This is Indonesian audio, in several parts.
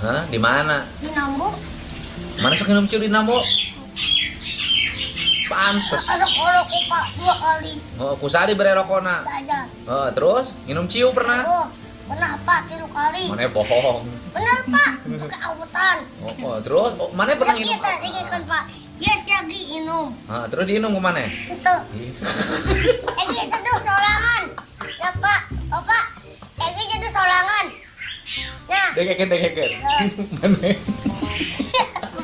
Hah? Di mana? Di Nambo. Mana sok nginum ciu di Nambo? Pantes. Rokok ku Pak 2 kali. Oh, kusari bere rokona. Saja. Oh, terus nginum ciu pernah? Oh, pernah Pak 3 kali. Mana bohong. Bener Pak, pakai autan. Terus mana pernah Lagi nginum? tadi kan Pak. Yes lagi minum. Terus diinum ke mana? Itu. Lagi seduh sorangan. Ya Pak, Bapak. Lagi seduh sorangan. Nah, Dekekin. Mana?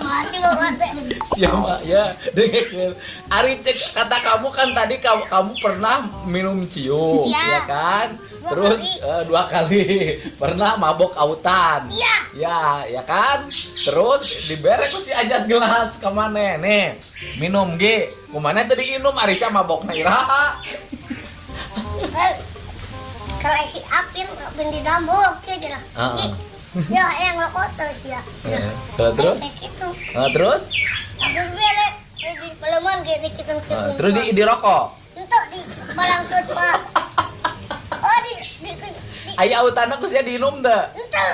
masih mau mati. Siapa ya? Dekekin. Ari cek kata kamu kan tadi kamu pernah minum ciu, Iya. ya kan? 2 Terus kali. 2 kali pernah mabok autan. Iya. Ya kan? Terus dibere ku si ajat gelas ke mana? Nih, minum ge. Kumana tadi inum Arisa mabokna iraha. Kalau si Apin di Dambok ya jera. Ya yang rokok terus ya. Terus? Kayak gitu. Terus? Aku bele di peleman kayak kita Terus di rokok. Untuk di balangkeun Pak. Oh di Aya autanna ku sia diinum teu? Itu.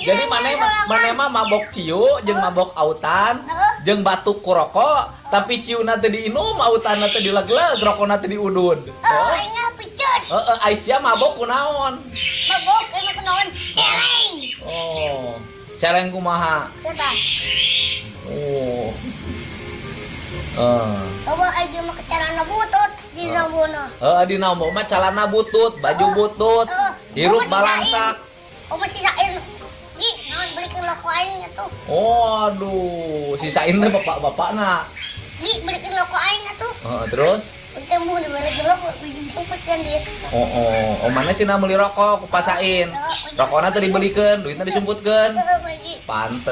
Jadi mana mah mabok ciu jeung mabok autan jeung batuk ku rokok, tapi ciuna teu diinum, autanna teu dilegleg, rokokna teu diudun. Oh, ini picut. Aisyah mabok kunaon? Mabok emang kenaon celeng. Oh, celeng kumaha? Coba. Oh. Coba aja mah kecarana butut di Rambono. Di Nambo mah calana butut, baju butut, hirup balangsak. Oh masih sisain. Gi, naon belikeun loko aing atuh. Oh, aduh, sisain teh bapak-bapakna. Gi, belikeun loko aing atuh. Terus? Untuk mau dibalik loko disumpet kan dia. Oh, mana sih na meuli rokok, kupasain. Rokokna teh dibelikeun, duitna disumputkeun. Heeh, Pak Ji. Pantes.